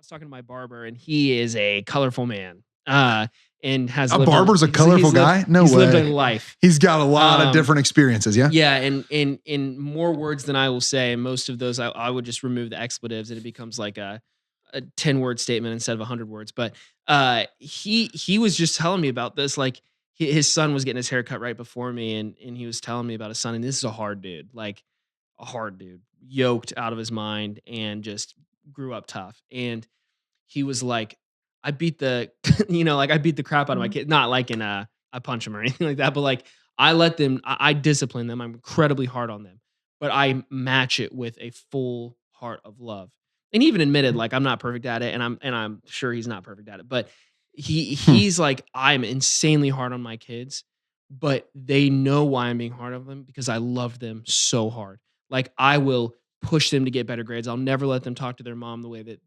was talking to my barber, and he is a colorful man. And has A lived barber's a he's colorful lived- guy? No he's lived way. a life. He's got a lot of different experiences, yeah? Yeah, and in more words than I will say, and most of those I would just remove the expletives, and it becomes like a 10-word statement instead of 100 words. But he was just telling me about this. Like his son was getting his hair cut right before me, and he was telling me about his son. And this is a hard dude, like a hard dude, yoked out of his mind, and just grew up tough. And he was like, I beat the, like I beat the crap out of my kid. Not like in I punch him or anything like that, but like I let them, I discipline them. I'm incredibly hard on them, but I match it with a full heart of love. And even admitted, like, I'm not perfect at it, and I'm sure he's not perfect at it, but he's like, I'm insanely hard on my kids, but they know why I'm being hard on them, because I love them so hard. Like I will push them to get better grades. I'll never let them talk to their mom the way that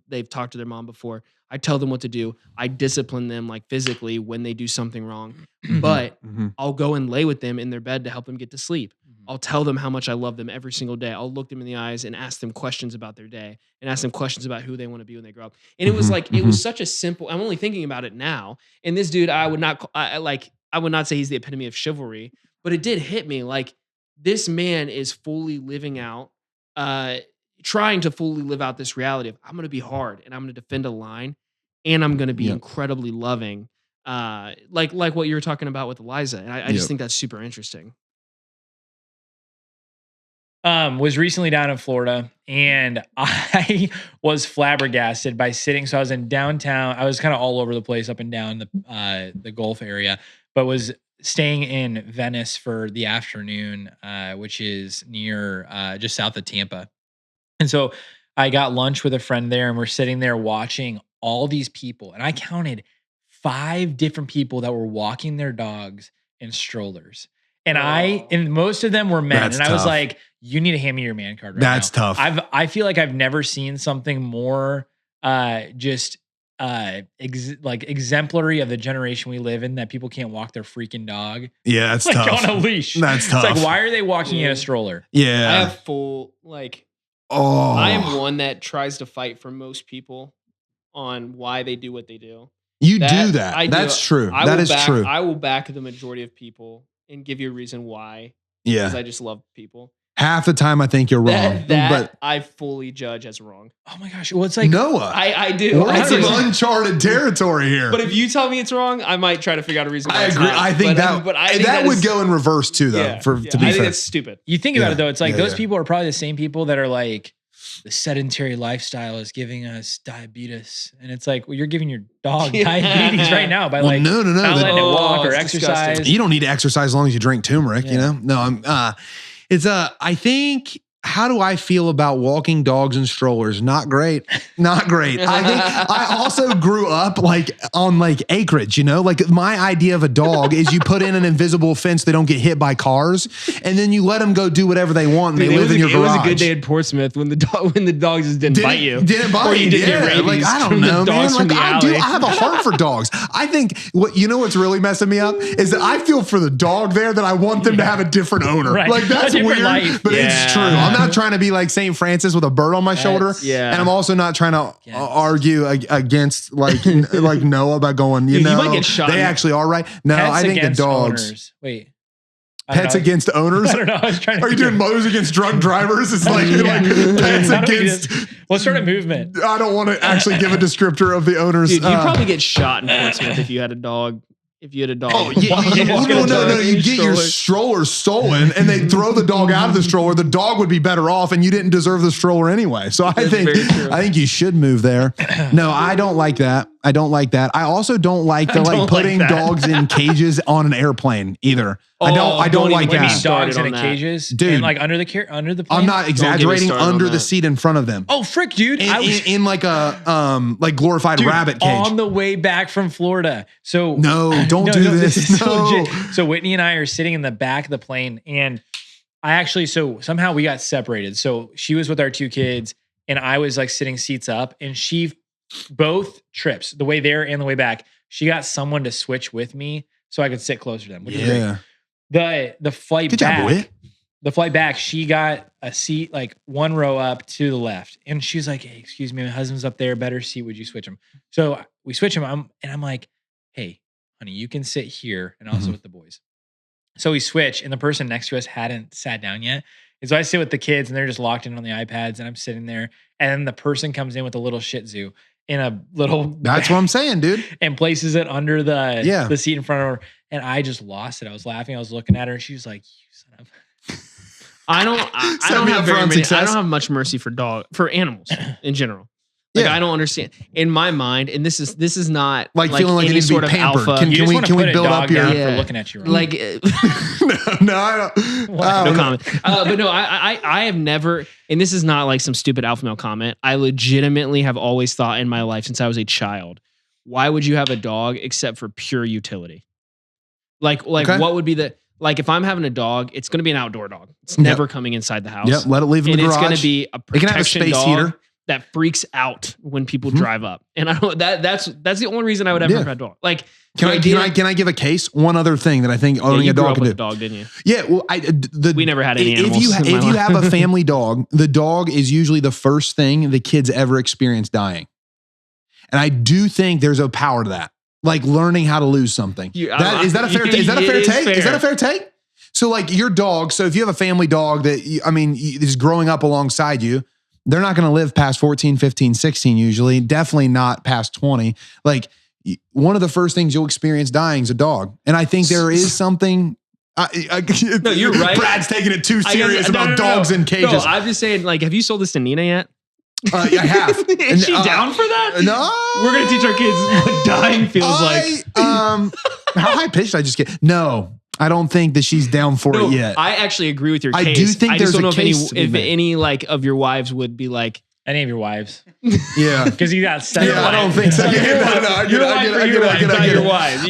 they've talked to their mom before. I tell them what to do. I discipline them like physically when they do something wrong, but I'll go and lay with them in their bed to help them get to sleep. I'll tell them how much I love them every single day. I'll look them in the eyes and ask them questions about their day, and ask them questions about who they want to be when they grow up. And it was like, it was such a simple, I'm only thinking about it now. And this dude, I would not say he's the epitome of chivalry, but it did hit me like this man is fully living out, trying to fully live out this reality of, I'm going to be hard, and I'm going to defend a line, and I'm going to be incredibly loving. Like what you were talking about with Eliza. And I just think that's super interesting. Was recently down in Florida, and I was flabbergasted by sitting. So I was in downtown. I was kind of all over the place, up and down the Gulf area, but was staying in Venice for the afternoon, which is near just south of Tampa. And so I got lunch with a friend there, and we're sitting there watching all these people, and I counted 5 different people that were walking their dogs in strollers. And most of them were men. That's and I was tough. like, you need to hand me your man card right That's now. tough. I feel like I've never seen something more exemplary of the generation we live in, that people can't walk their freaking dog. Yeah, that's like tough. on a leash. That's tough. It's like, why are they walking in a stroller? Yeah. I have full, like, Oh. I am one that tries to fight for most people on why they do what they do. You do that. I do. That's true. I That will is back, true. I will back the majority of people and give you a reason why. Yeah. Because I just love people. Half the time I think you're wrong. That but I fully judge as wrong. Oh my gosh. Well, it's like Noah. I do. We're in some uncharted territory here. But if you tell me it's wrong, I might try to figure out a reason why I it's agree. not. I think that would is, go in reverse too, though. Yeah, to be I fair, think it's stupid. You think about it though, it's like those yeah. people are probably the same people that are like, the sedentary lifestyle is giving us diabetes, and it's like, well, you're giving your dog diabetes right now by like no. not letting it walk or it's exercise. disgusting. You don't need to exercise as long as you drink turmeric. Yeah. You know. No, I think. How do I feel about walking dogs in strollers? Not great. Not great. I think I also grew up like on like acreage, like my idea of a dog is you put in an invisible fence, they don't get hit by cars, and then you let them go do whatever they want, and they live in your garage. It was a good day at Portsmouth when the dog just didn't bite you. Didn't bite you. Yeah. Like, I don't know, man. Like I have a heart for dogs. I think what's really messing me up is that I feel for the dog there that I want them to have a different owner. Right. Like that's weird, life. but it's true. I'm not trying to be like St. Francis with a bird on my shoulder. Yeah. And I'm also not trying to argue against like Noah by going, you might get shot. They actually are right. No, Pets I think the dogs. Owners. Wait. Pets against owners? I don't know. I was trying to. Are you doing mothers against drunk drivers? It's like, pets against. What sort of movement? I don't want to actually give a descriptor of the owners. Dude, you'd probably get shot in Portsmouth if you had a dog. If you had a dog. Oh, no. You get your stroller stolen and they throw the dog out of the stroller. The dog would be better off and you didn't deserve the stroller anyway. So I think you should move there. No, I don't like that. I don't like that. I also don't like putting dogs in cages on an airplane either. I don't like that. Dogs in cages, dude. And like under the plane. I'm not exaggerating. Under the seat in front of them. Oh frick, dude! In like a glorified rabbit cage on the way back from Florida. So don't do this. This is legit. So Whitney and I are sitting in the back of the plane, and somehow we got separated. So she was with our 2 kids, and I was like sitting seats up, and she both trips, the way there and the way back, she got someone to switch with me so I could sit closer to them. Which is great. The flight back. Good job, Whit. the flight back, she got a seat like one row up to the left. And she was like, hey, excuse me, my husband's up there, better seat. Would you switch him? So we switch him. I'm like, hey, honey, you can sit here and also with the boys. So we switch, and the person next to us hadn't sat down yet. And so I sit with the kids, and they're just locked in on the iPads, and I'm sitting there. And then the person comes in with a little Shih Tzu in a little. That's what I'm saying, dude. And places it under the seat in front of her. And I just lost it. I was laughing. I was looking at her, and she was like, "You son of." I don't have much mercy for animals in general. Like I don't understand. In my mind, and this is not like feeling like any sort of alpha. Can we build up your for looking at you? Wrong. Like no, I don't. No comment. But no, I have never, and this is not like some stupid alpha male comment. I legitimately have always thought in my life since I was a child, why would you have a dog except for pure utility? Like what would be if I'm having a dog, it's going to be an outdoor dog. It's never coming inside the house. Yep, let it leave in the garage. It's going to be a protection it can have a space dog heater that freaks out when people drive up. And I don't that's the only reason I would ever have a dog. Like can I give a case? One other thing that I think owning a dog can do. A dog, didn't you? Yeah, well, we never had any animals. If you have a family dog, the dog is usually the first thing the kids ever experience dying. And I do think there's a power to that. Like learning how to lose something. Is that a fair take? Is that a fair take? Is that a fair take? So like your dog, so if you have a family dog that, is growing up alongside you, they're not going to live past 14, 15, 16 usually. Definitely not past 20. Like one of the first things you'll experience dying is a dog. And I think there is something... no, you're right. Brad's taking it too serious about dogs in cages. No, I'm just saying, like, have you sold this to Nina yet? I have. Is she down for that? No. We're going to teach our kids what dying feels like. How high pitched did I just get? No, I don't think that she's down for it yet. I actually agree with your case. I do think there's a case. If any like of your wives would be like. Any of your wives. Yeah. Because you got 7 I don't think so. I get it.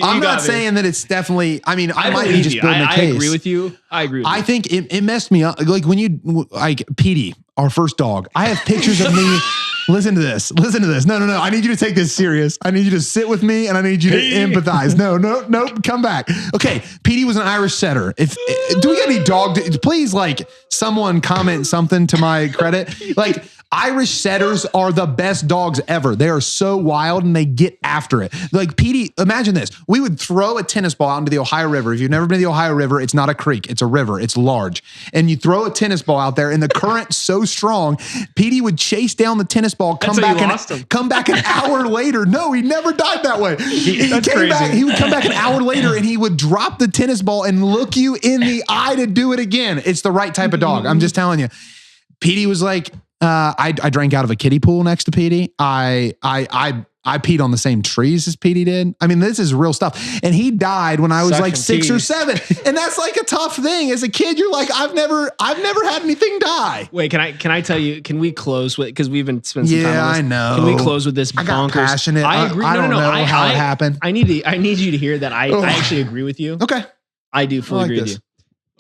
I'm not saying that it's definitely, I might be just building a case. I agree with you. I think it messed me up. Like when you, like Petey, our first dog, I have pictures of me. Listen to this. No. I need you to take this serious. I need you to sit with me and I need you to empathize. No. Come back. Okay. Petey was an Irish setter. Do we got any dog? Please, like, someone comment something to my credit. Like, Irish setters are the best dogs ever. They are so wild and they get after it. Like Petey, imagine this. We would throw a tennis ball out into the Ohio River. If you've never been to the Ohio River, it's not a creek. It's a river. It's large. And you throw a tennis ball out there and the current's so strong, Petey would chase down the tennis ball, come back an hour later. No, he never died that way. He would come back an hour later and he would drop the tennis ball and look you in the eye to do it again. It's the right type of dog. I'm just telling you. Petey was like, I drank out of a kiddie pool next to Petey. I peed on the same trees as Petey did. I mean, this is real stuff. And he died when I was like 6 or 7. And that's like a tough thing. As a kid, you're like, I've never had anything die. Wait, can I tell you, can we close with, because we've been spending some time on this. I know. Can we close with this bonkers? I got passionate. I agree. I don't know how it happened. I need you to hear that I actually agree with you. Okay. I do fully agree with you.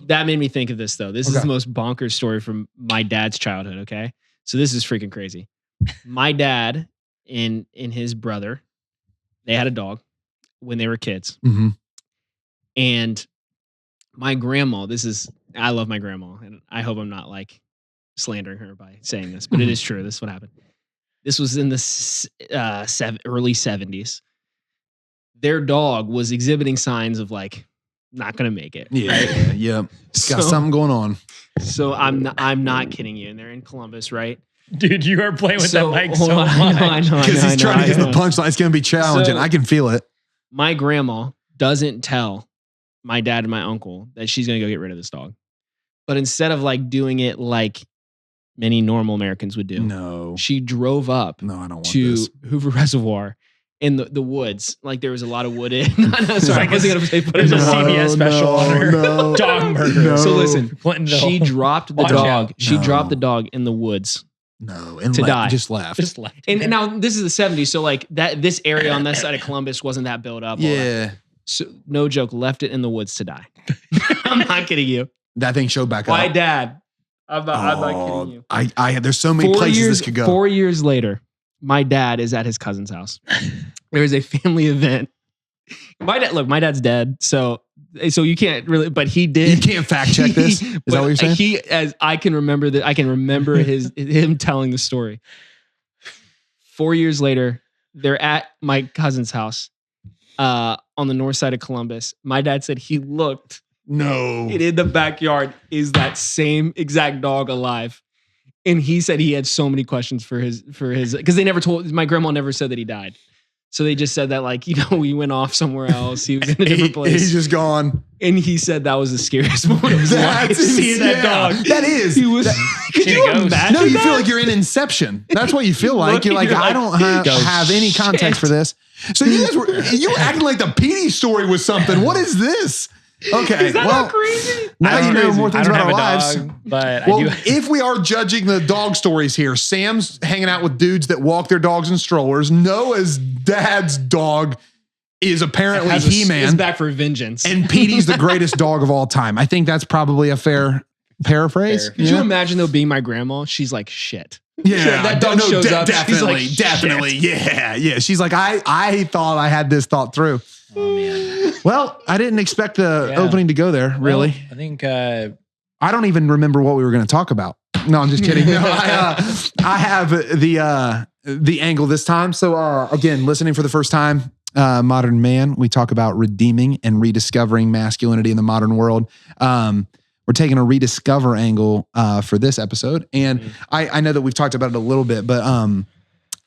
That made me think of this though. This is the most bonkers story from my dad's childhood. Okay. So this is freaking crazy. My dad and his brother, they had a dog when they were kids. Mm-hmm. And my grandma, I love my grandma, and I hope I'm not like slandering her by saying this, but it is true. This is what happened. This was in the early 70s. Their dog was exhibiting signs of like, not gonna make it. Yeah, right? Yeah. Got something going on. So I'm not kidding you. And they're in Columbus, right? Dude, you are playing with that mic so much. I know. Because he's trying to get the punchline. It's gonna be challenging. I can feel it. My grandma doesn't tell my dad and my uncle that she's gonna go get rid of this dog. But instead of like doing it like many normal Americans would do, she drove up to Hoover Reservoir in the woods. Like there was a lot of wood in. I wasn't gonna say, but there's a CBS special on her dog murder. So listen, she dropped the dog. She dropped the dog in the woods. And to die. Just left. And now this is the 70s, so like this area on this side of Columbus wasn't that built up. Yeah. So no joke, left it in the woods to die. I'm not kidding you. That thing showed back up. My dad. I'm not kidding you. There's so many places this could go. 4 years later, my dad is at his cousin's house. There was a family event. My dad's dead, so So you can't really, but he did. You can't fact check this. Is that what you're saying? As I can remember him telling the story. 4 years later, they're at my cousin's house on the north side of Columbus. My dad said he looked. No. And in the backyard is that same exact dog alive. And he said he had so many questions for his, because they never told, my grandma never said that he died. So they just said that, like, he went off somewhere else. He was in a different place. He's just gone. And he said that was the scariest moment of his life, seeing that dog. That is. He was. Could you imagine? No, you that? feel like you're in Inception. That's what you feel like. You're like, I don't have any context for this. So you guys were acting like the Petey story was something. What is this? Okay. Is that not crazy? Now you know more things about our lives. But well, if we are judging the dog stories here, Sam's hanging out with dudes that walk their dogs in strollers. Noah's dad's dog is apparently He-Man. Is back for vengeance. And Petey's the greatest dog of all time. I think that's probably a fair paraphrase. Could you imagine though being my grandma? She's like shit. Yeah, that dog shows up. Definitely, She's like, definitely. Yeah. She's like, I thought I had this thought through. Oh man. Well, I didn't expect the opening to go there. Really, well, I think I don't even remember what we were going to talk about. No, I'm just kidding. No, I have the angle this time. So again, listening for the first time, Modern Man. We talk about redeeming and rediscovering masculinity in the modern world. We're taking a rediscover angle for this episode, and I know that we've talked about it a little bit, but I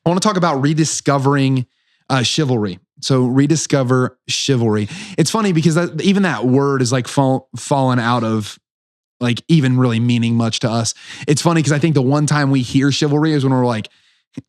want to talk about rediscovering chivalry. So rediscover chivalry. It's funny because even that word is like fallen out of like even really meaning much to us. It's funny because I think the one time we hear chivalry is when we're like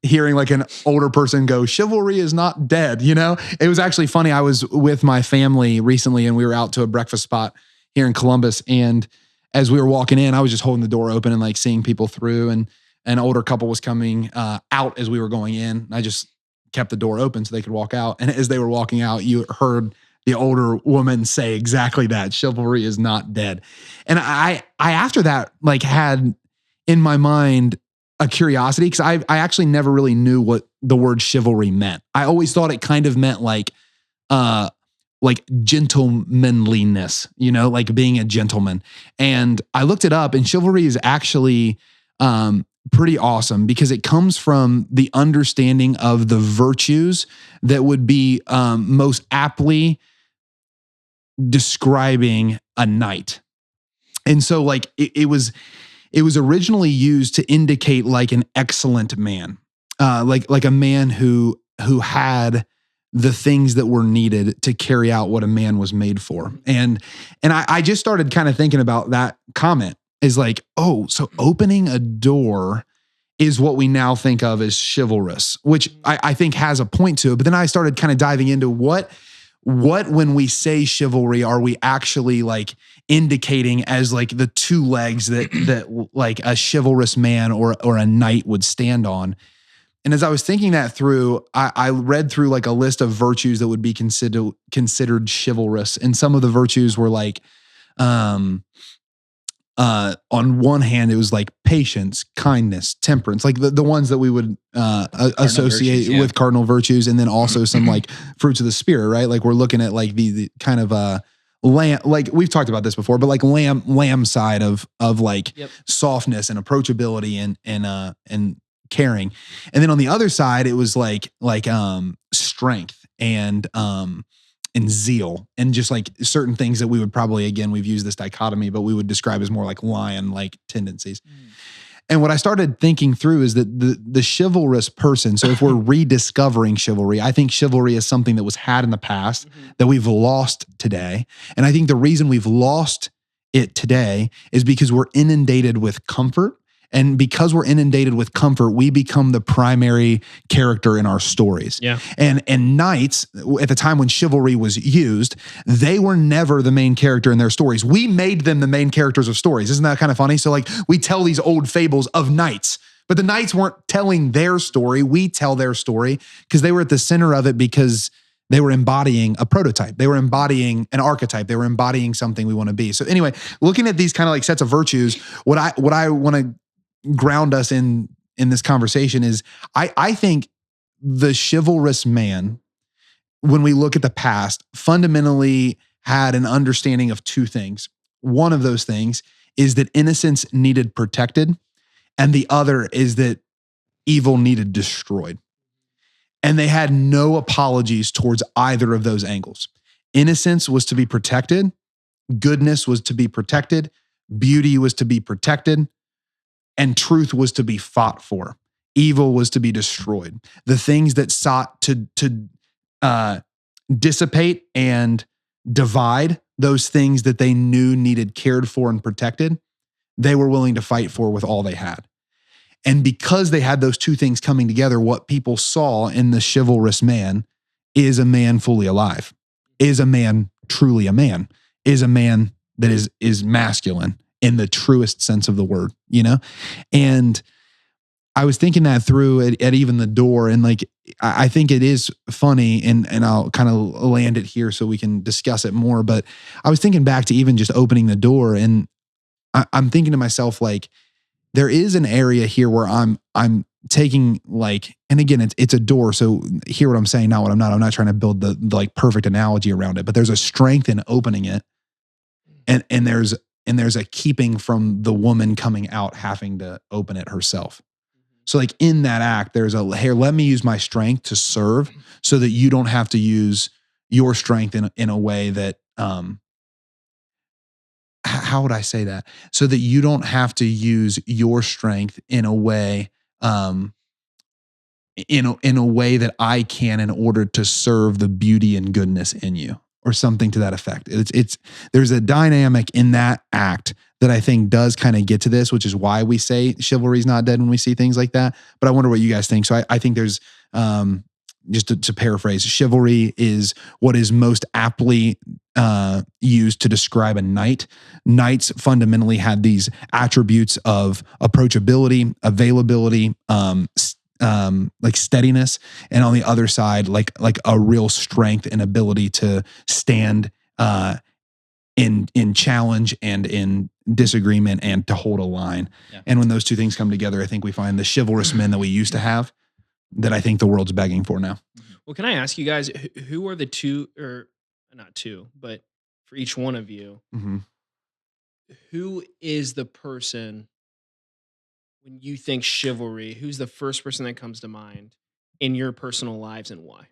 hearing like an older person go, chivalry is not dead. You know, it was actually funny. I was with my family recently and we were out to a breakfast spot here in Columbus. And as we were walking in, I was just holding the door open and like seeing people through, and an older couple was coming out as we were going in. I just kept the door open so they could walk out. And as they were walking out, you heard the older woman say exactly that. Chivalry is not dead. And I after that, like had in my mind a curiosity, because I actually never really knew what the word chivalry meant. I always thought it kind of meant like gentlemanliness, you know, like being a gentleman. And I looked it up, and chivalry is actually pretty awesome because it comes from the understanding of the virtues that would be most aptly describing a knight. And so like it was originally used to indicate like an excellent man, like a man who had the things that were needed to carry out what a man was made for. And I just started kind of thinking about that comment is like, oh, so opening a door is what we now think of as chivalrous, which I think has a point to it. But then I started kind of diving into what when we say chivalry, are we actually like indicating as like the two legs that like a chivalrous man or a knight would stand on. And as I was thinking that through, I read through like a list of virtues that would be considered chivalrous. And some of the virtues were like, on one hand, it was like patience, kindness, temperance, like the ones that we would associate virtues, with cardinal virtues. And then also some like fruits of the spirit, right? Like we're looking at like the kind of lamb, like we've talked about this before, but like lamb side of like softness and approachability and caring. And then on the other side, it was like strength and zeal and just like certain things that we would probably, again, we've used this dichotomy, but we would describe as more like lion-like tendencies. And what I started thinking through is that the chivalrous person, so if we're rediscovering chivalry, I think chivalry is something that was had in the past that we've lost today. And I think the reason we've lost it today is because we're inundated with comfort. And because we're inundated with comfort, we become the primary character in our stories. Yeah. And knights, at the time when chivalry was used, they were never the main character in their stories. We made them the main characters of stories. Isn't that kind of funny? So like we tell these old fables of knights, but the knights weren't telling their story. We tell their story because they were at the center of it because they were embodying a prototype. They were embodying an archetype. They were embodying something we want to be. So anyway, looking at these kind of like sets of virtues, what I want to ground us in this conversation is I think the chivalrous man, when we look at the past, fundamentally had an understanding of two things. One of those things is that innocence needed protected, and the other is that evil needed destroyed. And they had no apologies towards either of those angles. Innocence was to be protected, goodness was to be protected, beauty was to be protected, and truth was to be fought for. Evil was to be destroyed. The things that sought to dissipate and divide, those things that they knew needed cared for and protected, they were willing to fight for with all they had. And because they had those two things coming together, what people saw in the chivalrous man is a man fully alive, is a man truly a man, is a man that is masculine in the truest sense of the word, you know? And I was thinking that through at even the door, and like, I think it is funny, and I'll kind of land it here so we can discuss it more. But I was thinking back to even just opening the door, and I'm thinking to myself, like, there is an area here where I'm taking, like, and again, it's a door. So hear what I'm saying, not what I'm not. I'm not trying to build the like perfect analogy around it, but there's a strength in opening it. And there's a keeping from the woman coming out having to open it herself. So like in that act, there's here, let me use my strength to serve so that you don't have to use your strength in a way that, how would I say that? So that you don't have to use your strength in a way, in a way that I can in order to serve the beauty and goodness in you, or something to that effect. There's a dynamic in that act that I think does kind of get to this, which is why we say chivalry is not dead when we see things like that. But I wonder what you guys think. So I think there's, just to paraphrase, chivalry is what is most aptly used to describe a knight. Knights fundamentally had these attributes of approachability, availability, like steadiness, and on the other side, like a real strength and ability to stand in challenge and in disagreement and to hold a line. Yeah. And when those two things come together, I think we find the chivalrous men that we used to have that I think the world's begging for now. Well, can I ask you guys, who are the two, or not two, but for each one of you, who is the person, when you think chivalry, who's the first person that comes to mind in your personal lives, and why?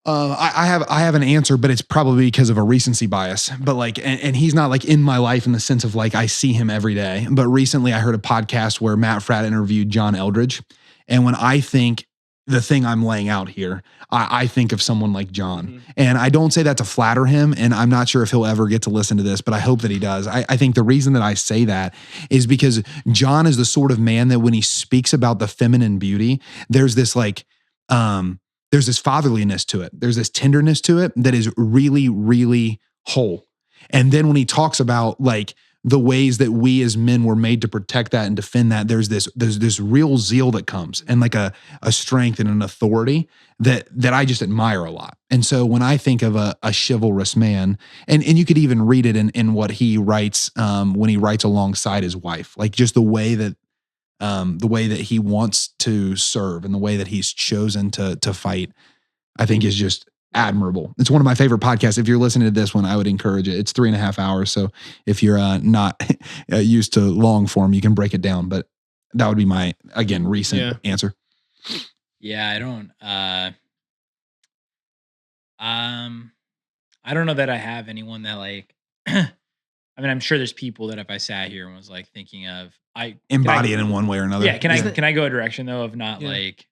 I have an answer, but it's probably because of a recency bias. But like, and he's not like in my life in the sense of like I see him every day. But recently, I heard a podcast where Matt Fratt interviewed John Eldridge, and when I think the thing I'm laying out here, I think of someone like John. Mm-hmm. And I don't say that to flatter him, and I'm not sure if he'll ever get to listen to this, but I hope that he does. I think the reason that I say that is because John is the sort of man that when he speaks about the feminine beauty, there's this like, there's this fatherliness to it. There's this tenderness to it that is really, really whole. And then when he talks about like the ways that we as men were made to protect that and defend that, there's this real zeal that comes, and like a strength and an authority that I just admire a lot. And so when I think of a chivalrous man, and you could even read it in what he writes when he writes alongside his wife, like just the way that he wants to serve and the way that he's chosen to fight, I think is just admirable. It's one of my favorite podcasts. If you're listening to this one, I would encourage it. It's 3.5 hours. So if you're not used to long form, you can break it down, but that would be my, again, recent answer. Yeah. I don't know that I have anyone that like, I mean, I'm sure there's people that if I sat here and was like thinking of, embody it in one way or another. Yeah. Can I go a direction though of not like,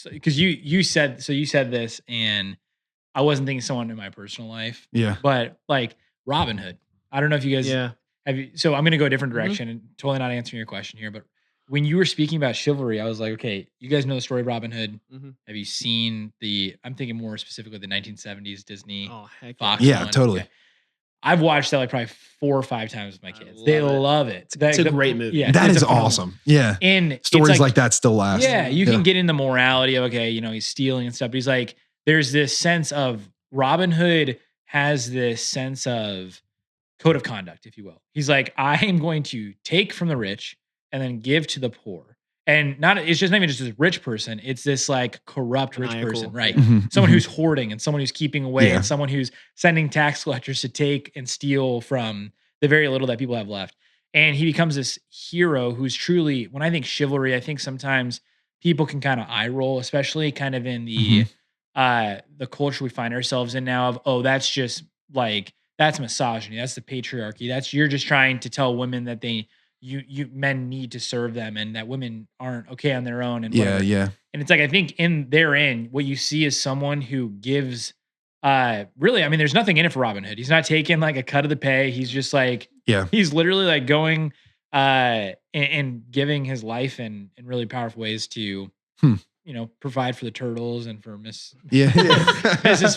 because you said this, and I wasn't thinking someone in my personal life. Yeah. But like Robin Hood. I don't know if you guys have you. So I'm going to go a different direction and totally not answering your question here. But when you were speaking about chivalry, I was like, okay, you guys know the story of Robin Hood. Mm-hmm. Have you seen I'm thinking more specifically the 1970s Disney Fox yeah, one. Totally. Okay. I've watched that like probably 4 or 5 times with my kids. They love it. It's a great movie. Yeah, that is awesome. Yeah. And stories like that still last. Yeah. You can get in the morality of, okay, he's stealing and stuff. But he's like, there's this sense of Robin Hood has this sense of code of conduct, if you will. He's like, I am going to take from the rich and then give to the poor. And it's just not even just this rich person. It's this like corrupt rich person, right? Mhm, Someone mhm. who's hoarding and someone who's keeping away Yeah. and someone who's sending tax collectors to take and steal from the very little that people have left. And he becomes this hero who's truly, when I think chivalry, I think sometimes people can kind of eye roll, especially kind of in the culture we find ourselves in now of, oh, that's just like, that's misogyny. That's the patriarchy. You're just trying to tell women that you men need to serve them and that women aren't okay on their own and whatever. Yeah. And it's like, I think in therein, what you see is someone who gives, really, I mean, there's nothing in it for Robin Hood. He's not taking like a cut of the pay. He's just like, Yeah. he's literally like going, and giving his life in really powerful ways to, you know, provide for the turtles and for Mrs.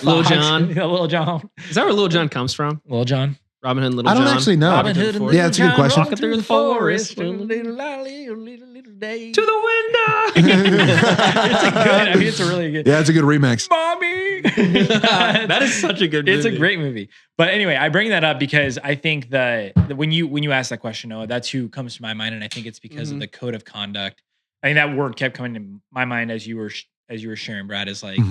Little Fox. John. Little John. Is that where Little John comes from? Little John. Robin Hood and Little I John. don't actually know. Robin Hood and Little Yeah, it's a good John question. walking through the forest. To To the window. It's a good. I mean, it's a really good. Yeah, it's a good remix. Mommy. That is such a good movie. It's a great movie. But anyway, I bring that up because I think that when you ask that question, Noah, that's who comes to my mind, and I think it's because of the code of conduct. I mean, that word kept coming to my mind as you were sharing, Brad. Is like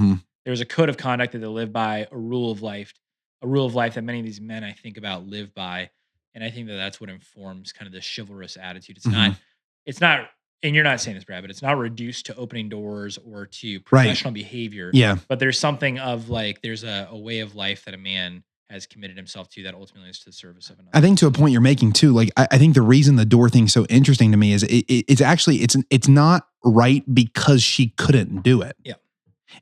there's a code of conduct that they live by, a rule of life that many of these men I think about live by, and I think that that's what informs kind of the chivalrous attitude. It's not, and you're not saying this, Brad, but it's not reduced to opening doors or to professional behavior. Yeah. But there's something of like, there's a way of life that a man has committed himself to that ultimately is to the service of another. I think to a point you're making too, like I think the reason the door thing's so interesting to me is it's actually it's not right because she couldn't do it. Yeah.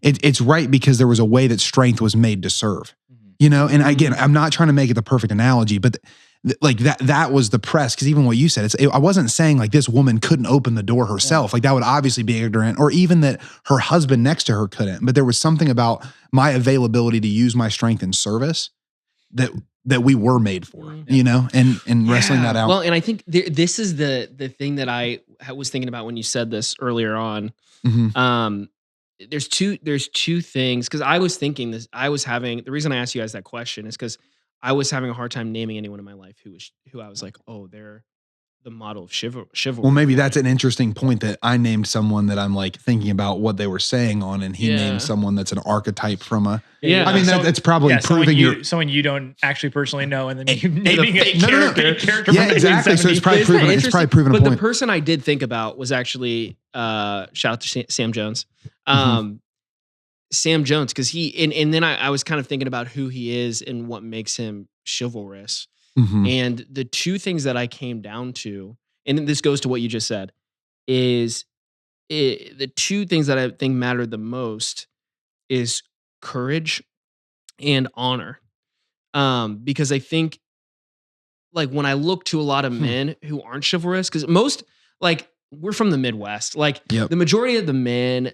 It's right because there was a way that strength was made to serve. You know, and again, I'm not trying to make it the perfect analogy, but like that was the press. Because even what you said, I wasn't saying like this woman couldn't open the door herself. Like that would obviously be ignorant, or even that her husband next to her couldn't. But there was something about my availability to use my strength in service that we were made for, you know, and wrestling that out. Well, and I think this is the thing that I was thinking about when you said this earlier on. There's two things, because I was thinking this. The reason I asked you guys that question is because I was having a hard time naming anyone in my life who I was like, oh, they're the model of chivalry. Well, maybe that's an interesting point that I named someone that I'm like thinking about what they were saying on, and he named someone that's an archetype from a. Yeah, I mean that's probably proving someone you don't actually personally know, and then you naming a character. Yeah, exactly. So it's probably proven. It's probably proven a point. But the person I did think about was actually shout out to Sam Jones. Sam Jones, because and then I was kind of thinking about who he is and what makes him chivalrous. And the two things that I came down to, and this goes to what you just said, is the two things that I think matter the most is courage and honor. Because I think like when I look to a lot of men who aren't chivalrous, because most, like, we're from the Midwest, like the majority of the men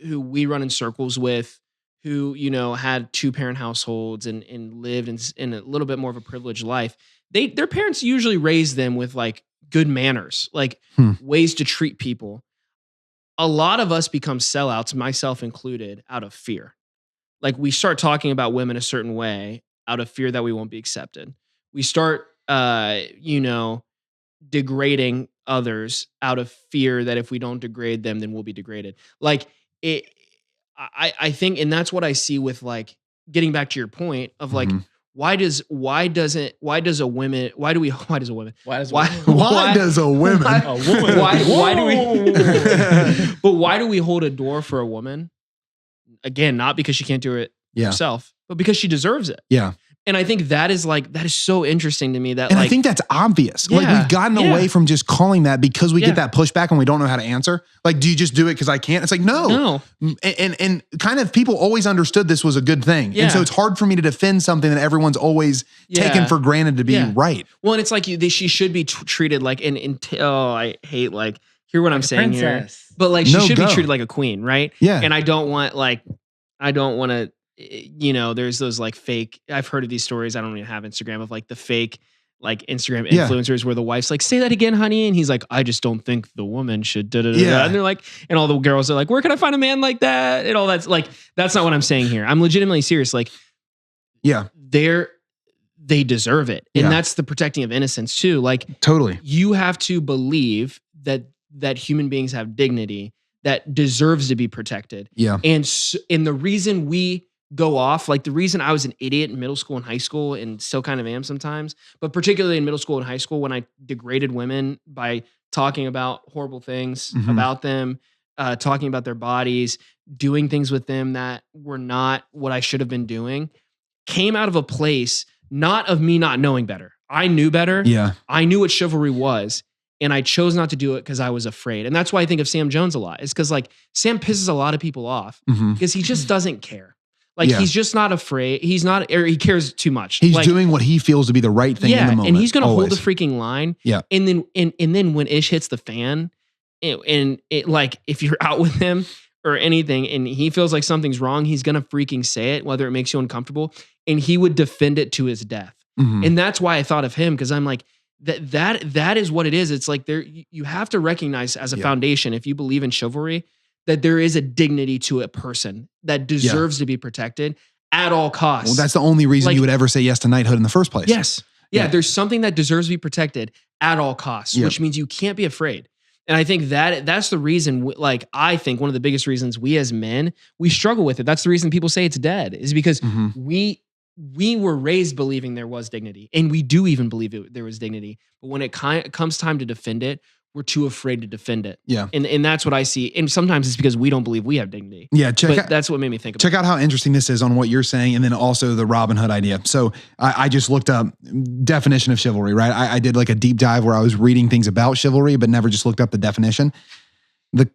who we run in circles with, who, you know, had 2-parent households and lived in a little bit more of a privileged life, their parents usually raised them with like good manners, like ways to treat people. A lot of us become sellouts, myself included, out of fear. Like we start talking about women a certain way out of fear that we won't be accepted. We start, degrading others out of fear that if we don't degrade them, then we'll be degraded. Like I think, and that's what I see with like getting back to your point of like, why does a woman? Why do we? But why do we hold a door for a woman? Again, not because she can't do it herself, but because she deserves it. Yeah. And I think that is so interesting to me that, and like, I think that's obvious. Like we've gotten away from just calling that because we get that pushback and we don't know how to answer. Like, do you just do it because I can't? It's like, no. And kind of people always understood this was a good thing. Yeah. And so it's hard for me to defend something that everyone's always taken for granted to be right. Well, and it's like she should be treated like, I hate like, hear what I'm saying princess. Here. But like, she should be treated like a queen, right? Yeah. And I don't want to, there's those like fake, I've heard of these stories. I don't even have Instagram of like the fake, like Instagram influencers where the wife's like, say that again, honey. And he's like, I just don't think the woman should And they're like, and all the girls are like, where can I find a man like that? And all that's like, that's not what I'm saying here. I'm legitimately serious. Like, they deserve it. And that's the protecting of innocence too. Like, totally. You have to believe that that human beings have dignity that deserves to be protected. Yeah. And the reason we go off, like the reason I was an idiot in middle school and high school and still kind of am sometimes, but particularly in middle school and high school when I degraded women by talking about horrible things about them, talking about their bodies, doing things with them that were not what I should have been doing, came out of a place not of me not knowing better. I knew better. Yeah. I knew what chivalry was, and I chose not to do it because I was afraid. And that's why I think of Sam Jones a lot. It's because like Sam pisses a lot of people off because he just doesn't care. Like he's just not afraid. He's not, or he cares too much. He's like, doing what he feels to be the right thing in the moment. And he's going to hold always. the freaking line. Yeah. And then when ish hits the fan, and like if you're out with him or anything and he feels like something's wrong, he's going to freaking say it, whether it makes you uncomfortable. And he would defend it to his death. And that's why I thought of him, because I'm like, that is what it is. It's like you have to recognize as a foundation, if you believe in chivalry, that there is a dignity to a person that deserves to be protected at all costs. Well, that's the only reason you would ever say yes to knighthood in the first place. Yes. Yeah. There's something that deserves to be protected at all costs, which means you can't be afraid. And I think that's the reason, like, I think one of the biggest reasons we as men, we struggle with it. That's the reason people say it's dead, is because we were raised believing there was dignity, and we do even believe there was dignity. But when it comes time to defend it, we're too afraid to defend it. Yeah. And that's what I see. And sometimes it's because we don't believe we have dignity. Yeah. That's what made me think about it. Check out how interesting this is on what you're saying. And then also the Robin Hood idea. So I just looked up definition of chivalry, right? I did like a deep dive where I was reading things about chivalry, but never just looked up the definition. The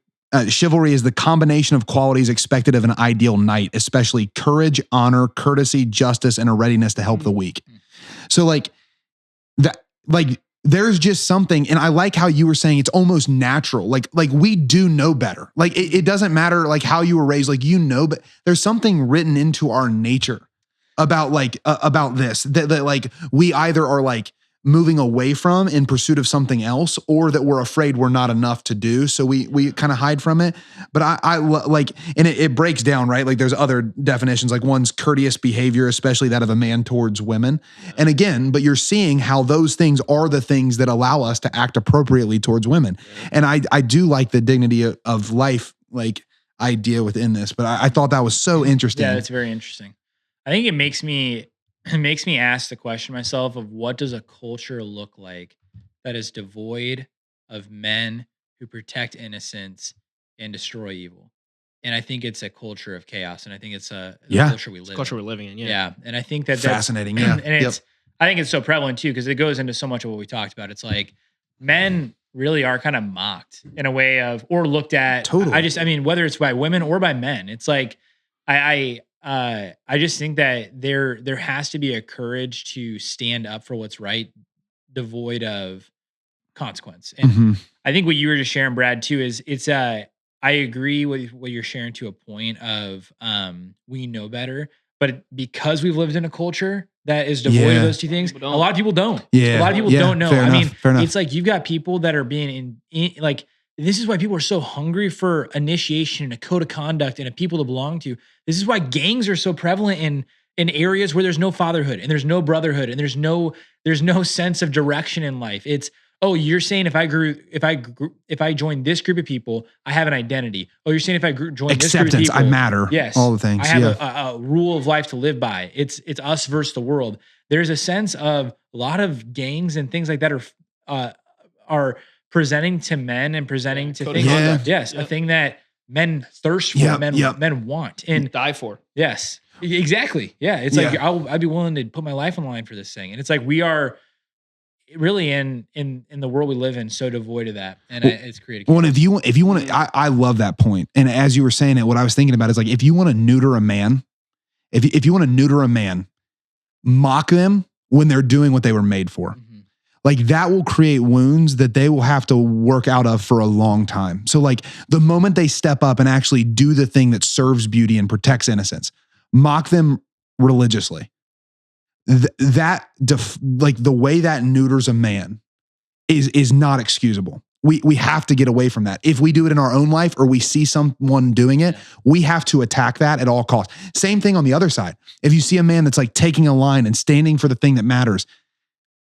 chivalry is the combination of qualities expected of an ideal knight, especially courage, honor, courtesy, justice, and a readiness to help the weak. So like that, like, there's just something, and I like how you were saying it's almost natural. Like we do know better. Like it doesn't matter like how you were raised, like, you know, but there's something written into our nature about like, about this, that like we either are like moving away from in pursuit of something else, or that we're afraid we're not enough to do. So we kind of hide from it. But I like, and it breaks down, right? Like there's other definitions, like one's courteous behavior, especially that of a man towards women. And again, but you're seeing how those things are the things that allow us to act appropriately towards women. And I do like the dignity of life, like idea within this, but I thought that was so interesting. Yeah, it's very interesting. I think it makes me ask the question myself of, what does a culture look like that is devoid of men who protect innocence and destroy evil? And I think it's a culture of chaos, and I think it's a culture we live in. Culture we're living in. Yeah. And I think that's fascinating. Yeah. And I think it's so prevalent too, because it goes into so much of what we talked about. It's like men really are kind of mocked in a way of, or looked at. Totally. I mean, whether it's by women or by men, it's like, I just think that there has to be a courage to stand up for what's right, devoid of consequence. And I think what you were just sharing, Brad, too, is I agree with what you're sharing to a point of we know better, but because we've lived in a culture that is devoid of those two things, a lot of people don't. Yeah. A lot of people don't know. Fair enough. It's like you've got people that are being in like, this is why people are so hungry for initiation and a code of conduct and a people to belong to. This is why gangs are so prevalent in areas where there's no fatherhood and there's no brotherhood and there's no sense of direction in life. It's, oh, you're saying if I join this group of people, I have an identity. Oh, you're saying if I join this group of people, I matter. Yes, all the things. I have a rule of life to live by. It's us versus the world. There's a sense of a lot of gangs and things like that are presenting to men and presenting to things. Yes, a thing that men thirst for, men want and die for. Yes, exactly. Yeah, it's like I'd be willing to put my life on the line for this thing, and it's like we are really in the world we live in so devoid of that, and it's created. Well, if you want to, I love that point. And as you were saying it, what I was thinking about is like, if you want to neuter a man, if you want to neuter a man, mock them when they're doing what they were made for. Like that will create wounds that they will have to work out of for a long time. So like the moment they step up and actually do the thing that serves beauty and protects innocence, mock them religiously. Like the way that neuters a man is not excusable. We have to get away from that. If we do it in our own life or we see someone doing it, we have to attack that at all costs. Same thing on the other side. If you see a man that's like taking a line and standing for the thing that matters,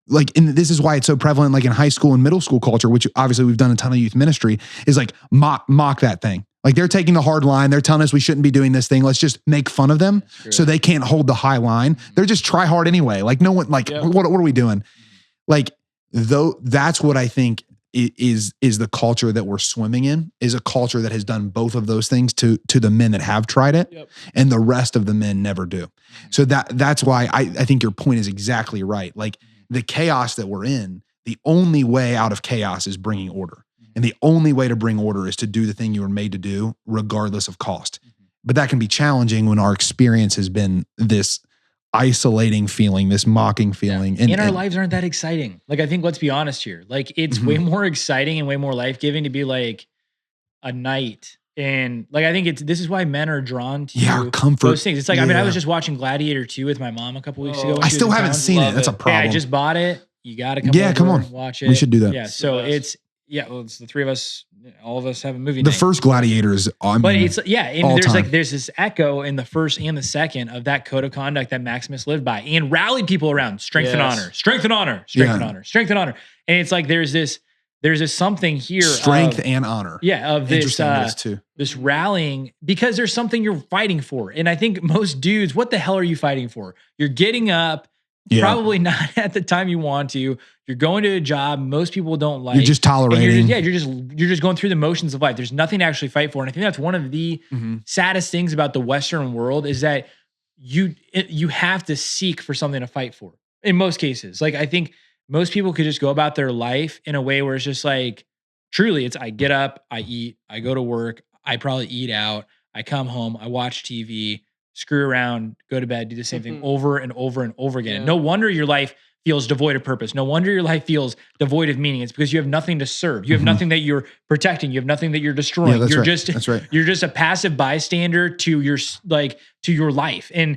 like, and this is why it's so prevalent, like in high school and middle school culture, which obviously we've done a ton of youth ministry, is like mock that thing. Like they're taking the hard line. They're telling us we shouldn't be doing this thing. Let's just make fun of them so they can't hold the high line. They're just try hard anyway. Like no one, like what are we doing? Like though, that's what I think is the culture that we're swimming in, is a culture that has done both of those things to the men that have tried it, and the rest of the men never do. So that's why I think your point is exactly right. Like the chaos that we're in, the only way out of chaos is bringing order. And the only way to bring order is to do the thing you were made to do, regardless of cost. But that can be challenging when our experience has been this isolating feeling, this mocking feeling. And our lives aren't that exciting. Like, I think, let's be honest here. Like, it's way more exciting and way more life-giving to be like a knight. And like, I think this is why men are drawn to comfort. Those things. It's like, I mean, I was just watching Gladiator 2 with my mom a couple weeks ago. I still haven't seen it. That's a problem. Hey, I just bought it. You got to come over and watch it. We should do that. Yeah. So it's the three of us, all of us have a movie The night. first Gladiator is, but it's, and there's this echo in the first and the second of that code of conduct that Maximus lived by and rallied people around strength and honor, strength and honor, strength and honor, strength and honor. And it's like, there's this something here. Strength and honor. Yeah. Of this rallying, because there's something you're fighting for. And I think most dudes, what the hell are you fighting for? You're getting up, probably not at the time you want to. You're going to a job most people don't like. You're just tolerating. You're just going through the motions of life. There's nothing to actually fight for. And I think that's one of the saddest things about the Western world, is that you have to seek for something to fight for in most cases. Like, I think most people could just go about their life in a way where it's just like, truly, it's I get up, I eat, I go to work, I probably eat out, I come home, I watch TV, screw around, go to bed, do the same thing over and over and over again. No wonder your life feels devoid of purpose. No wonder your life feels devoid of meaning. It's because you have nothing to serve. You have nothing that you're protecting. You have nothing that you're destroying. You're just a passive bystander to your life. And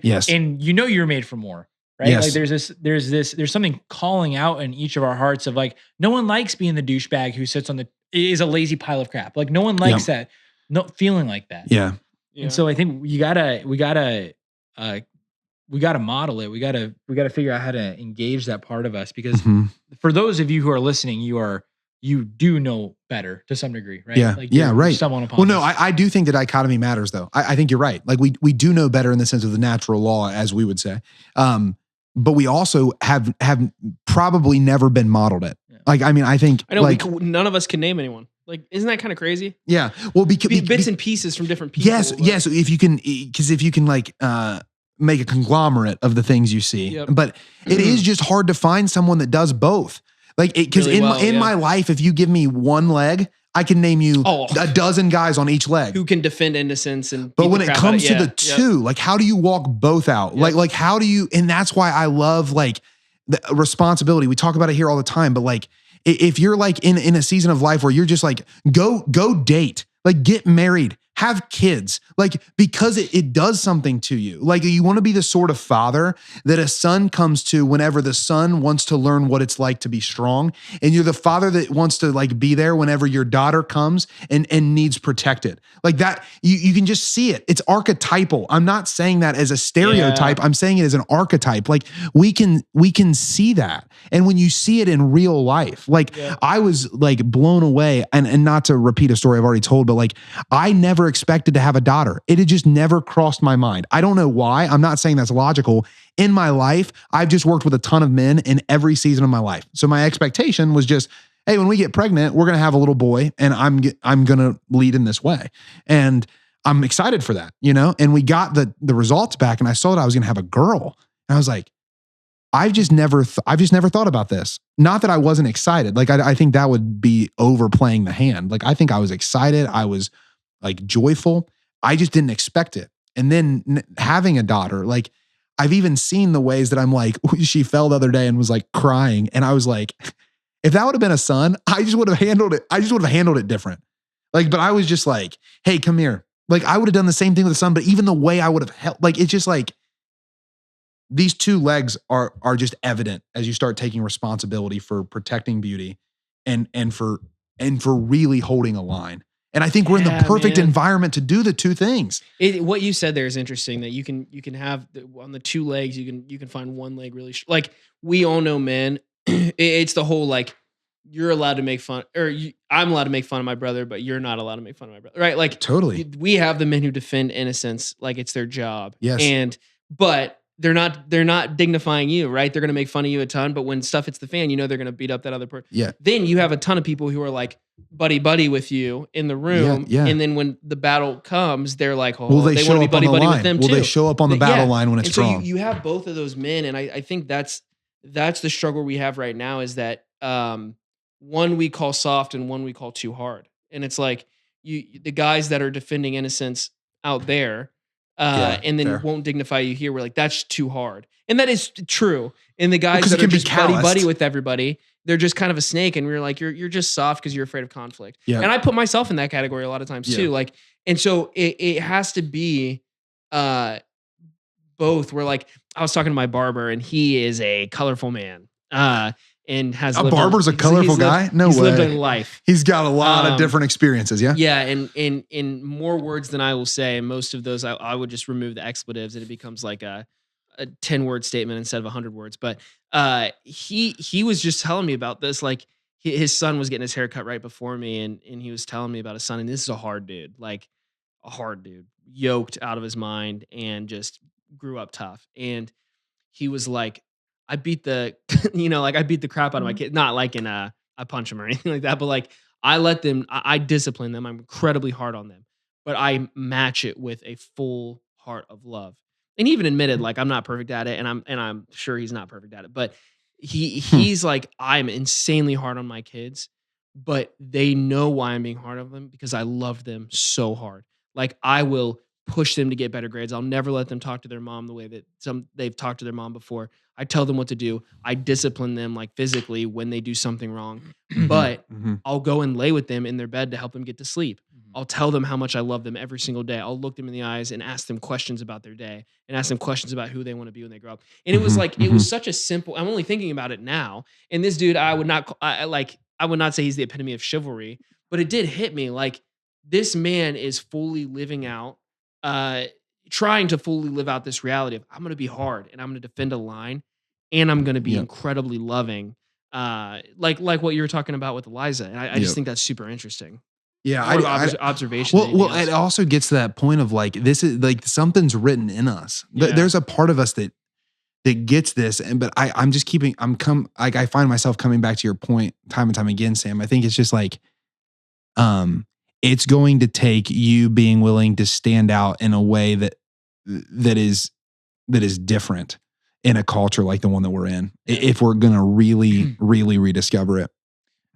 you're made for more, right? Yes. Like there's something calling out in each of our hearts of like, no one likes being the douchebag who is a lazy pile of crap. Like no one likes that, feeling like that. Yeah. And so I think we gotta model it. We gotta figure out how to engage that part of us, because for those of you who are listening, you do know better to some degree, right? Yeah. Like right. Well, no, I do think the dichotomy matters though. I think you're right. Like we do know better in the sense of the natural law, as we would say. But we also have probably never been modeled it. Yeah. Like, I mean, I think none of us can name anyone. Like, isn't that kind of crazy? Yeah. Well, because bits and pieces from different people. Yes. Yes. If you can like, make a conglomerate of the things you see, but it is just hard to find someone that does both. Like, because in my life, if you give me one leg, I can name you a dozen guys on each leg who can defend innocence. But when it comes to the two, like, how do you walk both out? Like how do you? And that's why I love like the responsibility. We talk about it here all the time, but like, if you're like in a season of life where you're just like, go date, like get married, have kids, like, because it does something to you. Like, you want to be the sort of father that a son comes to whenever the son wants to learn what it's like to be strong. And you're the father that wants to like be there whenever your daughter comes and needs protected. Like that, you can just see it. It's archetypal. I'm not saying that as a stereotype. I'm saying it as an archetype. Like we can see that. And when you see it in real life, like I was like blown away, and not to repeat a story I've already told, but like I never expected to have a daughter. It had just never crossed my mind. I don't know why. I'm not saying that's logical. In my life, I've just worked with a ton of men in every season of my life. So my expectation was just, hey, when we get pregnant, we're going to have a little boy, and I'm going to lead in this way. And I'm excited for that, you know? And we got the results back, and I saw that I was going to have a girl. And I was like, I've just never thought about this. Not that I wasn't excited. Like, I think that would be overplaying the hand. Like, I think I was excited. I was like joyful. I just didn't expect it. And then having a daughter, like I've even seen the ways that I'm like, she fell the other day and was like crying. And I was like, if that would have been a son, I just would have handled it. I just would have handled it different. Like, but I was just like, hey, come here. Like I would have done the same thing with a son, but even the way I would have helped, like, it's just like, these two legs are just evident as you start taking responsibility for protecting beauty and for really holding a line. And I think we're in the perfect environment to do the two things. What you said there is interesting, that you can have on the two legs, you can find one leg really like we all know men it's the whole like you're allowed to make fun, or I'm allowed to make fun of my brother, but you're not allowed to make fun of my brother, right? Like Totally. we have the men who defend innocence like it's their job, Yes. but they're not dignifying you, right? They're gonna make fun of you a ton, but when stuff hits the fan, you know they're gonna beat up that other person. Yeah. Then you have a ton of people who are like buddy with you in the room, Yeah. and then when the battle comes, they're like, oh, Will they want show to be up on the buddy with line? them Will too. they show up on the battle line when it's and so wrong? you have both of those men, and I think that's the struggle we have right now is that one we call soft and one we call too hard. And it's like the guys that are defending innocence out there and then fair. won't dignify you here. We're like, that's too hard. And that is true. And the guys 'cause it that are can be just calloused. buddy with everybody, they're just kind of a snake. And we're like, you're just soft because you're afraid of conflict. Yeah. And I put myself in that category a lot of times too. Like, and so it has to be both. We're like, I was talking to my barber and he is a colorful man. And has A barber's a colorful guy? No he's way. lived a life. He's got a lot of different experiences. Yeah. Yeah, and in more words than I will say, most of those I would just remove the expletives, and it becomes like a 10-word statement instead of 100 words. But he was just telling me about this. Like his son was getting his hair cut right before me, and he was telling me about his son. And this is a hard dude, like a hard dude, yoked out of his mind, and just grew up tough. And he was like, I beat the, I beat the crap out of my kid. Not like in I punch him or anything like that, but like I let them, I discipline them. I'm incredibly hard on them, but I match it with a full heart of love. And he even admitted like I'm not perfect at it, and I'm sure he's not perfect at it. But he's like, I'm insanely hard on my kids, but they know why I'm being hard on them because I love them so hard. Like I will push them to get better grades. I'll never let them talk to their mom the way that they've talked to their mom before. I tell them what to do. I discipline them like physically when they do something wrong, but I'll go and lay with them in their bed to help them get to sleep. I'll tell them how much I love them every single day. I'll look them in the eyes and ask them questions about their day and ask them questions about who they want to be when they grow up. And it was like, it was such a simple, I'm only thinking about it now. And this dude, I would not say he's the epitome of chivalry, but it did hit me. Like this man is fully living out, trying to fully live out this reality of I'm going to be hard and I'm going to defend a line and I'm going to be incredibly loving. Like what you were talking about with Eliza. And I just think that's super interesting. Yeah. Observation. Well, it also gets to that point of like, this is like something's written in us. There's a part of us that gets this. But I find myself coming back to your point time and time again, Sam. I think it's just like, it's going to take you being willing to stand out in a way that is different in a culture like the one that we're in, if we're going to really, really rediscover it.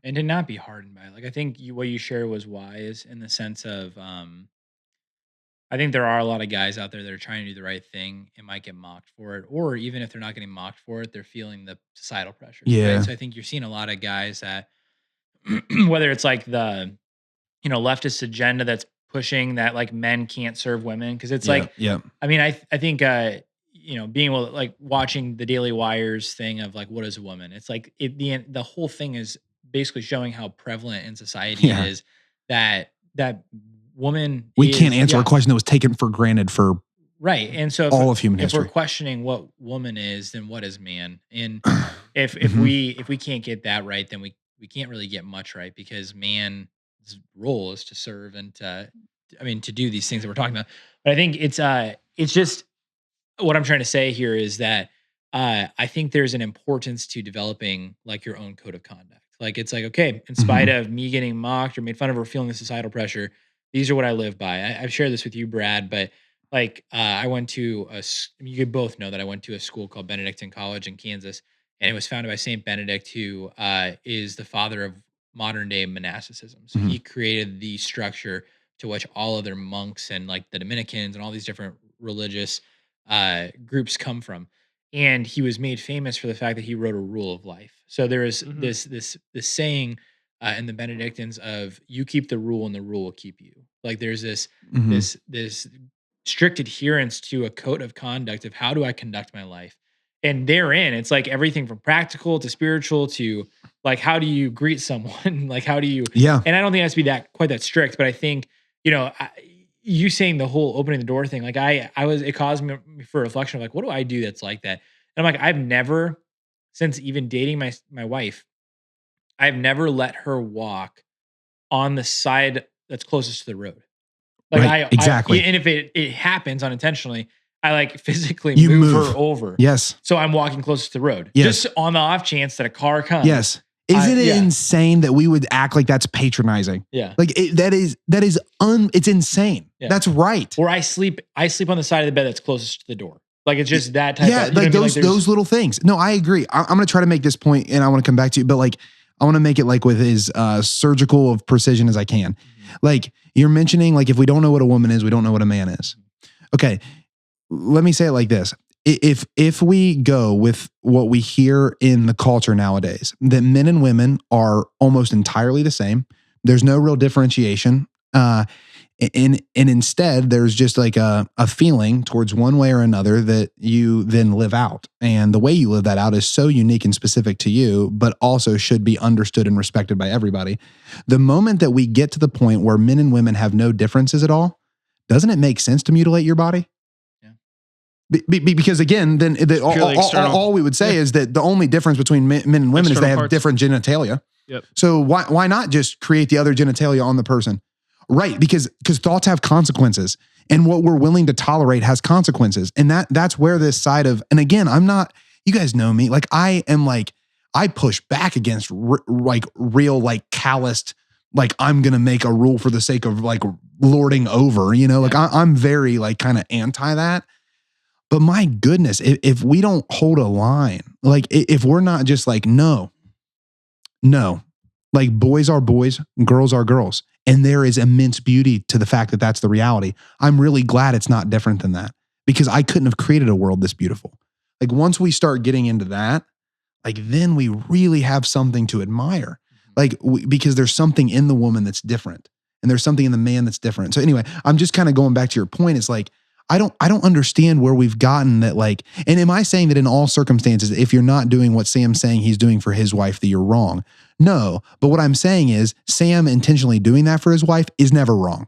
And to not be hardened by it. Like, I think what you shared was wise in the sense of, I think there are a lot of guys out there that are trying to do the right thing and might get mocked for it. Or even if they're not getting mocked for it, they're feeling the societal pressure. Yeah. Right? So I think you're seeing a lot of guys that, whether it's like the, leftist agenda that's pushing that like men can't serve women. Cause it's I mean, I think, being like watching the Daily Wire's thing of like, what is a woman? It's like the whole thing is basically showing how prevalent in society it is that woman. We can't answer a question that was taken for granted for right. And so all of human history. If we're questioning what woman is, then what is man? And if we can't get that right, then we can't really get much right, because man's role is to serve and to do these things that we're talking about. But I think it's just what I'm trying to say here is that I think there's an importance to developing like your own code of conduct. Like it's like, okay, in spite of me getting mocked or made fun of or feeling the societal pressure, these are what I live by. I've shared this with you, Brad, but like I went to you both know that I went to a school called Benedictine College in Kansas, and it was founded by Saint Benedict, who is the father of modern day monasticism. So he created the structure to which all other monks and like the Dominicans and all these different religious groups come from. And he was made famous for the fact that he wrote a rule of life. So there is this saying in the Benedictines of you keep the rule and the rule will keep you. Like there's this strict adherence to a code of conduct of how do I conduct my life. And therein, it's like everything from practical to spiritual to like, how do you greet someone? Like, how do you, and I don't think it has to be quite that strict, but I think, you saying the whole opening the door thing, like it caused me for reflection of like, what do I do that's like that? And I'm like, I've never since even dating my wife, I've never let her walk on the side that's closest to the road. Like Right, exactly. and if it happens unintentionally, I like physically You move move. her over. Yes. So I'm walking closest to the road. Yes. Just on the off chance that a car comes. Yes. Isn't it insane that we would act like that's patronizing? Yeah. Like it's insane. Yeah. That's right. Or I sleep on the side of the bed that's closest to the door. Like it's just that type of, you know like those little things. No, I agree. I'm going to try to make this point and I want to come back to you, but like, I want to make it like with as surgical of precision as I can. Mm-hmm. Like you're mentioning, like if we don't know what a woman is, we don't know what a man is. Okay. Let me say it like this. If we go with what we hear in the culture nowadays, that men and women are almost entirely the same. There's no real differentiation. And instead, there's just like a feeling towards one way or another that you then live out. And the way you live that out is so unique and specific to you, but also should be understood and respected by everybody. The moment that we get to the point where men and women have no differences at all, doesn't it make sense to mutilate your body? Because again, then all we would say is that the only difference between men and women is they have different genitalia. Yep. So why not just create the other genitalia on the person? Right. Because thoughts have consequences and what we're willing to tolerate has consequences. And that's where this side of, and again, you guys know me, like I push back against real, like calloused, like I'm going to make a rule for the sake of like lording over, like I'm very like kind of anti that. But my goodness, if we don't hold a line, like if we're not just like, no, like boys are boys, girls are girls. And there is immense beauty to the fact that that's the reality. I'm really glad it's not different than that because I couldn't have created a world this beautiful. Like once we start getting into that, like then we really have something to admire. Like because there's something in the woman that's different and there's something in the man that's different. So anyway, I'm just kind of going back to your point. It's like, I don't understand where we've gotten that like, and am I saying that in all circumstances, if you're not doing what Sam's saying he's doing for his wife, that you're wrong? No, but what I'm saying is Sam intentionally doing that for his wife is never wrong.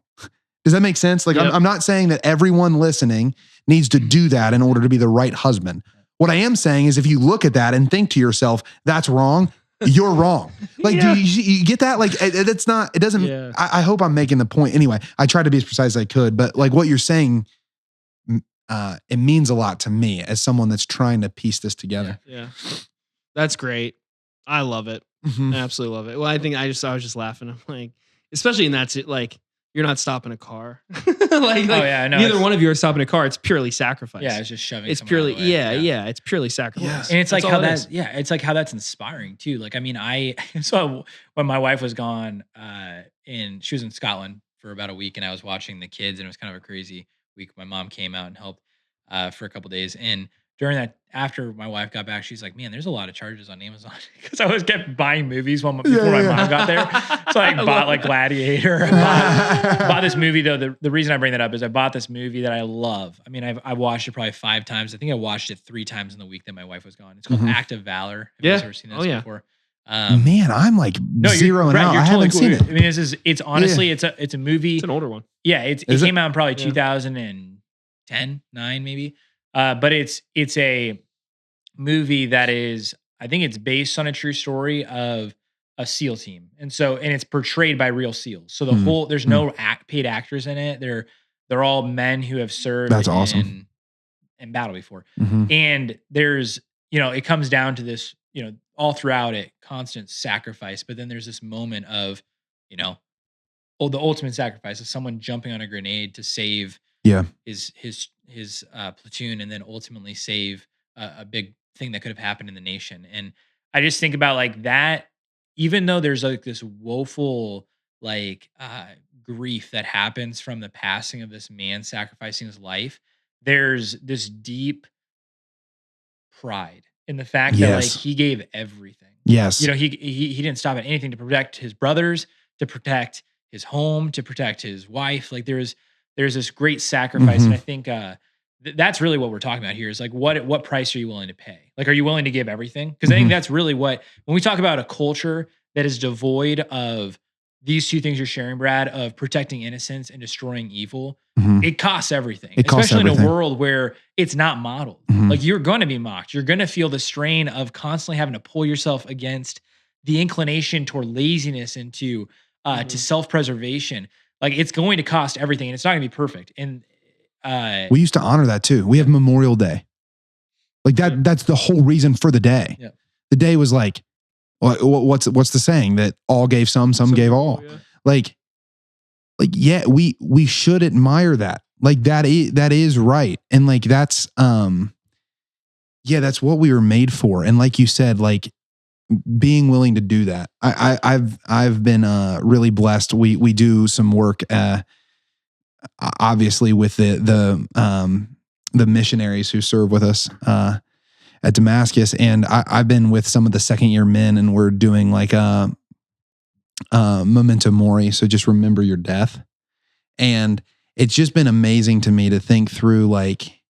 Does that make sense? Like I'm not saying that everyone listening needs to do that in order to be the right husband. What I am saying is if you look at that and think to yourself, that's wrong, you're wrong. Like, do you get that? Like, it's not, it doesn't, I hope I'm making the point. Anyway, I tried to be as precise as I could, but like what you're saying, it means a lot to me as someone that's trying to piece this together. Yeah. That's great. I love it. Mm-hmm. I absolutely love it. Well, I think I was just laughing. I'm like, especially in that, like, you're not stopping a car. Neither one of you are stopping a car. It's purely sacrifice. Yeah, it's just shoving. It's purely, it's purely sacrifice. Yeah. And it's like how that, it's like how that's inspiring too. Like, I mean, so when my wife was gone, she was in Scotland for about a week, and I was watching the kids, and it was kind of a crazy week. My mom came out and helped for a couple of days, and during that, after my wife got back, she's like, "Man, there's a lot of charges on Amazon," because I kept buying movies before my mom got there. So I bought like Gladiator. Bought this movie though. The reason I bring that up is I bought this movie that I love. I mean, I watched it probably 5 times. I think I watched it 3 times in the week that my wife was gone. It's called Act of Valor. Have you guys ever seen this before? Man, I'm like zeroing out. I haven't seen it. I mean, it's honestly, it's a movie. It's an older one. Yeah, it came out in probably 2010, 9 maybe. But it's a movie that is, I think it's based on a true story of a SEAL team. And it's portrayed by real SEALs. So there's no paid actors in it. They're all men who have served in battle before. Mm-hmm. And there's, it comes down to this, all throughout it, constant sacrifice. But then there's this moment of, the ultimate sacrifice of someone jumping on a grenade to save his platoon, and then ultimately save a big thing that could have happened in the nation. And I just think about like that, even though there's like this woeful like grief that happens from the passing of this man sacrificing his life, there's this deep pride in the fact that like he gave everything. Yes. He didn't stop at anything to protect his brothers, to protect his home, to protect his wife. Like there's this great sacrifice. And I think that's really what we're talking about here is like, what price are you willing to pay? Like, are you willing to give everything? Because I think that's really when we talk about a culture that is devoid of these two things you're sharing, Brad, of protecting innocence and destroying evil, Mhm. it costs everything, It costs especially everything. in a world where it's not modeled. Mhm. Like you're going to be mocked. You're going to feel the strain of constantly having to pull yourself against the inclination toward laziness and to self-preservation. Like it's going to cost everything, and it's not going to be perfect. And we used to honor that too. We have Memorial Day. Like that. That's the whole reason for the day. Yeah. The day was like, what's the saying that all gave some gave all. Yeah. Like yeah, we should admire that. Like that is right, and like that's that's what we were made for. And like you said, like being willing to do that. I've been really blessed. We do some work obviously with the missionaries who serve with us at Damascus, and I've been with some of the second year men, and we're doing like a memento mori, so just remember your death. And it's just been amazing to me to think through like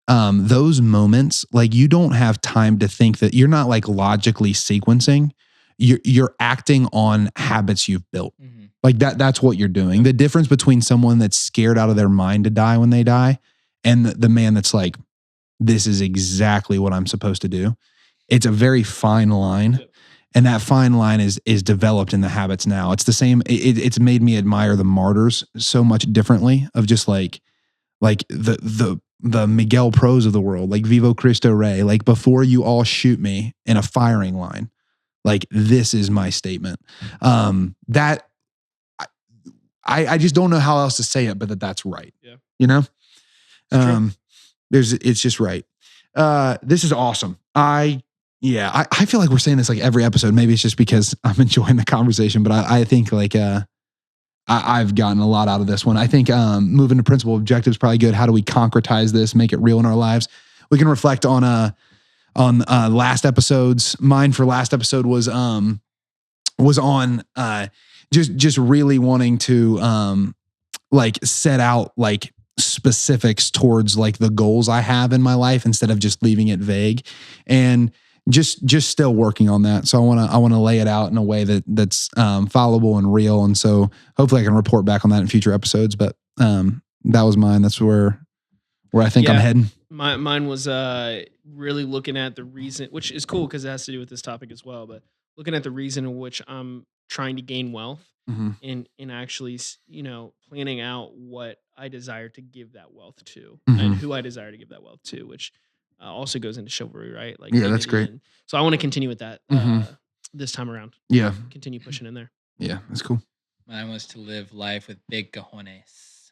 those moments. Like you don't have time to think, that you're not like logically sequencing. You're acting on habits you've built. Mm-hmm. Like that's what you're doing. The difference between someone that's scared out of their mind to die when they die and the man that's like, this is exactly what I'm supposed to do. It's a very fine line. And that fine line is developed in the habits now. It's the same. It's made me admire the martyrs so much differently, of just like the Miguel Pros of the world, like Vivo Cristo Rey, like before you all shoot me in a firing line, like this is my statement. That I just don't know how else to say it, but that's right. Yeah. You know, it's just right. This is awesome. I feel like we're saying this like every episode. Maybe it's just because I'm enjoying the conversation, but I think like I've gotten a lot out of this one. I think moving to principal objectives is probably good. How do we concretize this, make it real in our lives? We can reflect on last episodes. Mine for last episode was on just really wanting to like set out like specifics towards like the goals I have in my life instead of just leaving it vague, and just still working on that. So I want to lay it out in a way that's followable and real. And so hopefully I can report back on that in future episodes. But that was mine. That's where I think I'm heading. Mine was really looking at the reason, which is cool because it has to do with this topic as well. But looking at the reason in which I'm trying to gain wealth, and actually, planning out what I desire to give that wealth to, and who I desire to give that wealth to, which also goes into chivalry, right? Like, yeah, that's great. So I want to continue with that this time around. Yeah, continue pushing in there. Yeah, that's cool. Mine was to live life with big cojones.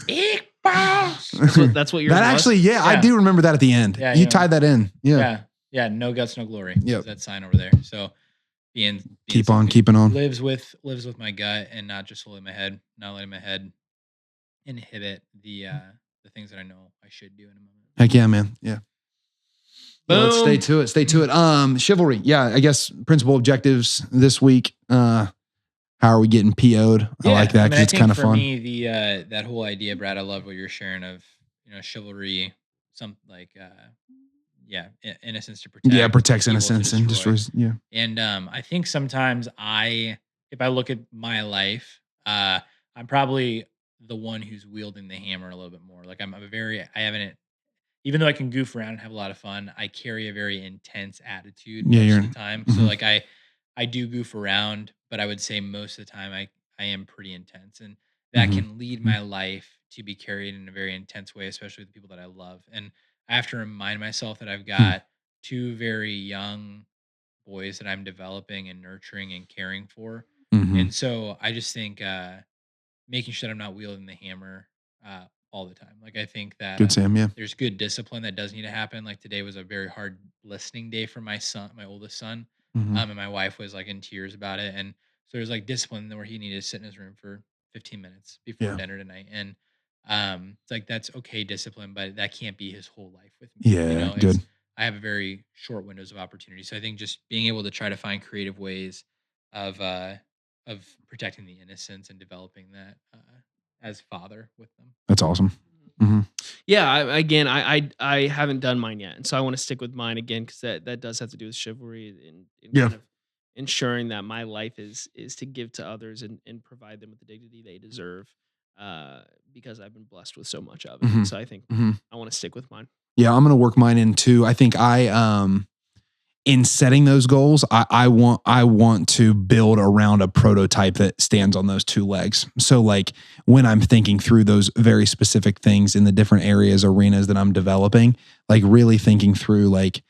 Big balls. That's what yours that was? actually, yeah, I do remember that at the end. Yeah, you tied that in. Yeah. No guts, no glory. Yeah, that sign over there. So being keep on keeping on. Lives with my gut and not just solely my head. Not letting my head inhibit the things that I know I should do in a moment. Heck yeah, man. Yeah. Well, let's stay to it. Chivalry. Yeah, I guess principal objectives this week. How are we getting PO'd? I like that because it's kind of fun. For me, that whole idea, Brad, I love what you're sharing of chivalry, some like innocence to protect. Yeah, protects innocence and destroys. Yeah. And I think sometimes if I look at my life, I'm probably the one who's wielding the hammer a little bit more. Like even though I can goof around and have a lot of fun, I carry a very intense attitude most of the time. So like I do goof around, but I would say most of the time I am pretty intense, and that can lead my life to be carried in a very intense way, especially with the people that I love. And I have to remind myself that I've got two very young boys that I'm developing and nurturing and caring for. And so I just think making sure that I'm not wielding the hammer all the time. Like I think that good, Sam, yeah. There's good discipline that does need to happen. Like today was a very hard listening day for my son, my oldest son. And my wife was like in tears about it. And so there's like discipline where he needed to sit in his room for 15 minutes before dinner tonight. And it's like, that's okay discipline, but that can't be his whole life with me. Yeah, good. I have a very short windows of opportunity. So I think just being able to try to find creative ways of protecting the innocence and developing that as father with them. That's awesome. Yeah, I haven't done mine yet, and so I want to stick with mine again because that does have to do with chivalry and kind of ensuring that my life is to give to others and provide them with the dignity they deserve, because I've been blessed with so much of it. Mhm. So I think Mhm. I want to stick with mine. Yeah, I'm gonna work mine in too. I think in setting those goals, I want to build around a prototype that stands on those two legs. So like when I'm thinking through those very specific things in the different arenas that I'm developing, like really thinking through like,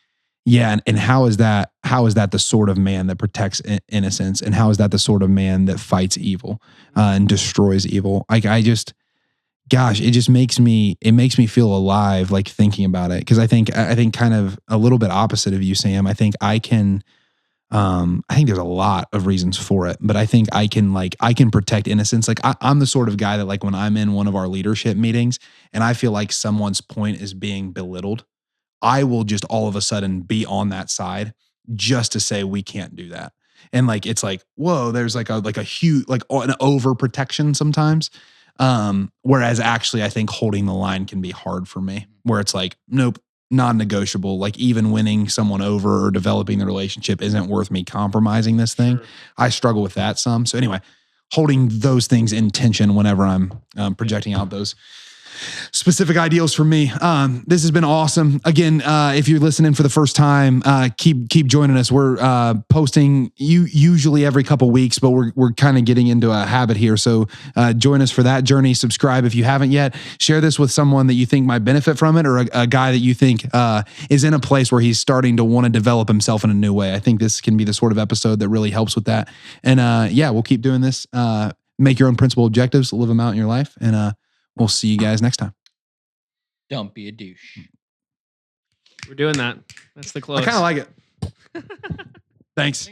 yeah, and how is that the sort of man that protects innocence, and how is that the sort of man that fights evil and destroys evil? Like I just, gosh, it just makes me feel alive, like thinking about it. Because I think kind of a little bit opposite of you, Sam. I think I think there's a lot of reasons for it, but I think I can protect innocence. Like I'm the sort of guy that like when I'm in one of our leadership meetings and I feel like someone's point is being belittled, I will just all of a sudden be on that side just to say we can't do that. And like it's like, whoa, there's like a huge like an overprotection sometimes. Whereas actually I think holding the line can be hard for me, where it's like, nope, non-negotiable. Like even winning someone over or developing the relationship isn't worth me compromising this thing. Sure. I struggle with that some. So anyway, holding those things in tension whenever I'm projecting out those specific ideals for me. This has been awesome. Again, if you're listening for the first time, keep joining us. We're posting usually every couple weeks, but we're kind of getting into a habit here. So join us for that journey. Subscribe if you haven't yet. Share this with someone that you think might benefit from it, or a guy that you think is in a place where he's starting to want to develop himself in a new way. I think this can be the sort of episode that really helps with that. And yeah, we'll keep doing this. Make your own principal objectives, live them out in your life, and we'll see you guys next time. Don't be a douche. We're doing that. That's the close. I kind of like it. Thanks.